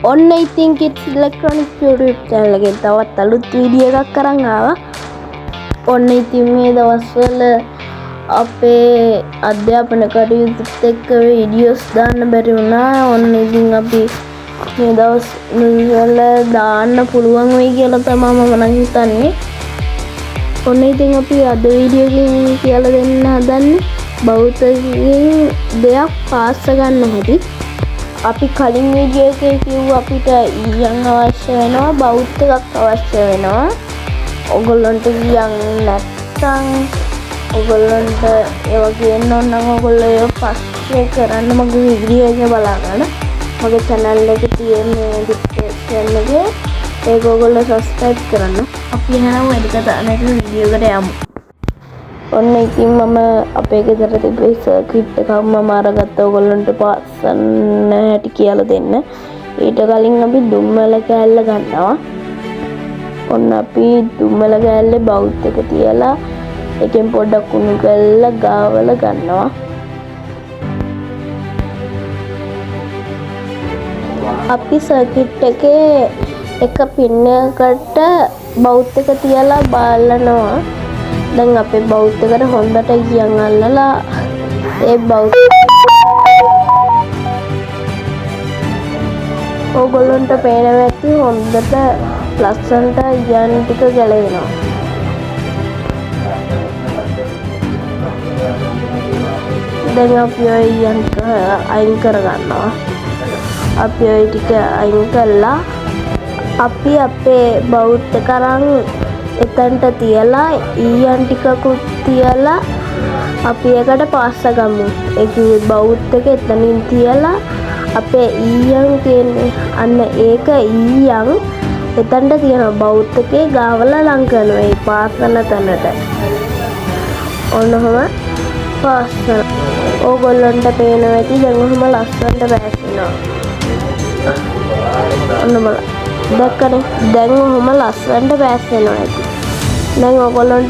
ඔන්න ඉතින් kids electronics YouTube channel එකෙන් තවත් අලුත් වීඩියෝ එකක් අරන් ආවා. ඔන්න ඉතින් මේ දවස්වල අපේ අධ්‍යාපන කටයුතුත් එක්ක වීඩියෝස් දාන්න බැරි වුණා. ඔන්න ඉතින් අපි මේ දවස්වල දාන්න පුළුවන් වෙයි කියලා තමයි මම නම් හිතන්නේ. ඔන්න ඉතින් අපි අද වීඩියෝ එකකින් කියලා දෙන්න හදන්නේ බෞද්ධයෙන් දෙයක් පාස්ස ගන්න හැටි. අපි කලින් වීඩියෝ එකේ කිව්ව අපිට ඊයන් අවශ්‍ය වෙනවා, බෞද්ධ එකක් අවශ්‍ය වෙනවා. ඔයගොල්ලන්ට ඊයන් නැත්තම් ඔයගොල්ලන්ට ඒවා කියන්න ඕන නම් ඔයගොල්ලෝ ඒක පස්සේ කරන්න මගේ වීඩියෝ එක බලන්න. මගේ channel එකේ තියෙන description එකේ ඒක ඔයගොල්ලෝ subscribe කරන්න. අපි එහෙනම් වැඩි කතා නැතුව වීඩියෝ එකට යමු. ඔන්න ඉතින් මම අපේ ගෙදර තිබ්බ සර්කිට් එකක් මම අරගත්තා ඔයගොල්ලන්ට පාස්සන්න හැටි කියලා දෙන්න. ඊට කලින් අපි දුම්වැල කෑල්ල ගන්නවා. ඔන්න අපි දුම්වැල කෑල්ලේ බවුත් එක තියලා එකෙන් පොඩ්ඩක් උණු කරලා ගාවල ගන්නවා. අපි සර්කිට් එකේ එක පින් එකකට බවුත් එක තියලා බලනවා. දැන් අපේ බවුත් එකට හොඳට ගියන් අල්ලලා ඒ බවුත් ඕගොල්ලන්ට පේනවා ඇති හොඳට ලස්සනට යන් ටික ගැලවෙනවා. දැන් අපි ඔය යන් අයින් කරගන්නවා. අපි ඔය ටික අයින් කළා අපි අපේ බවුත් එක අරන් එතනට තියලා ඊයන් ටිකකුත් තියලා අපි එකට පාස්ස ගමු. ඒ කිව්වේ බවුත් එක එතනින් තියලා අපේ ඊයන් කියන්නේ අන්න ඒක ඊයන් එතනට තියන බවුත් එකේ ගාවලා ලං කරනවා ඒ පාස්සන තැනට. ඔන්නම පාස්සන ඕගොල්ලන්ට පේනවා ඇති දැන් ඔහම ලස්සනට බෑසෙනවා. ඔන්න බලන්න. දැක්කනේ දැන් ඔහම ලස්සනට බෑසෙනවා ඇති. දැන් ඔයගොල්ලෝ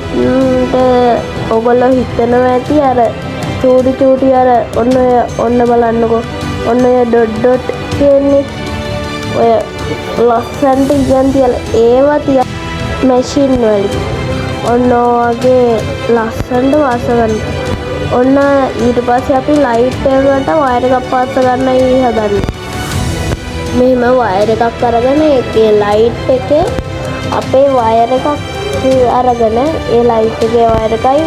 හිතනවා ඇති අර චූටි අර ඔන්න බලන්නකෝ. ඔන්න ඔය ඩොට් කියන්නේ ඔය ලස්සනට ඉයන් තියලා ඒවා තිය මැෂින් වලින් ඔන්න වගේ ලස්සනට වාස ගන්න. ඔන්න ඊට පස්සේ අපි ලයිට් එකකට වයර් එකක් පාස්ස ගන්නයි හදන්නේ. මෙහෙම වයර් එකක් අරගෙන ඒකේ ලයිට් එකේ අපේ වයර් එකක් අරගෙන ඒ ලයිට් එකේ වයර් එකයි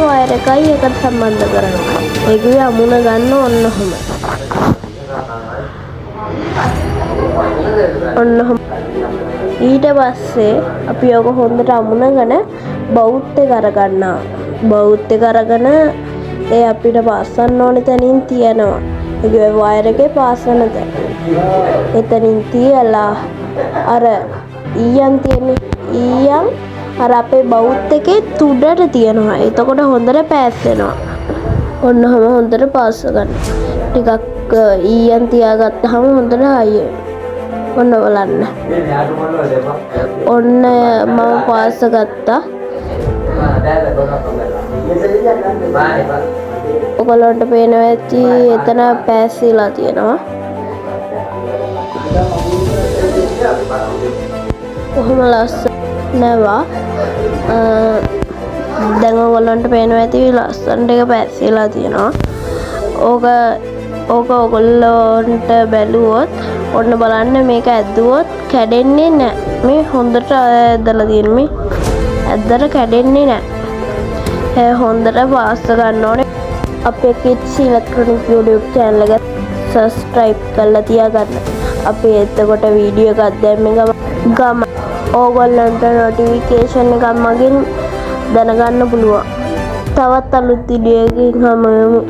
එකට සම්බන්ධ කරනවා. ඒකේ අමුණ ගන්න ඔන්නහම ඊට පස්සේ අපි ඔක හොඳට අමුණගෙන බවුත් එක අරගන්නවා. බවුත් එක අරගෙන ඒ අපිට පාස්සන්න ඕන තැනින් තියනවා. ඒකේ වයර් එකේ පාස්සන තැන. එතනින් තියලා අර ඊයන් තියෙන්නේ ඊයන් අර අපේ බවුත් එකේ තුඩට තියනවා. එතකොට හොඳට පෑස්සෙනවා. ඔන්නම හොඳට පාස්ස ගන්න. ටිකක් ඊයන් තියාගත්තාම හොඳට ආයෙ ඔන්න බලන්න. ඔන්න මම පාස්ස ගත්තා. ඔයගොල්ලන්ට පේනවා ඇති එතන පෑස්සීලා තියෙනවා. කොහොම ලස්සනවා. දැන් ඔයගොල්ලන්ට පේනවා ඇති ලස්සනට එක පෑස්සීලා තියෙනවා. ඕක ඔයගොල්ලන්ට බැලුවොත් ඔන්න බලන්න මේක ඇද්දුවොත් කැඩෙන්නේ නැහැ. මේ හොඳට ඇදලා තියෙන මේ ඇද්දට කැඩෙන්නේ නැහැ. හොඳට පාස්ස ගන්න ඕනේ. අපේ කිඩ්ස් ඉලෙක්ට්‍රොනික් YouTube channel එක subscribe කරලා තියාගන්න. අපි එතකොට වීඩියෝ එකක් දැම්මේ ගම ඕගොල්ලන්ට notification එකක් මගින් දැනගන්න පුළුවන්. තවත් අලුත් වීඩියෝ එකකින් හමු වෙමු.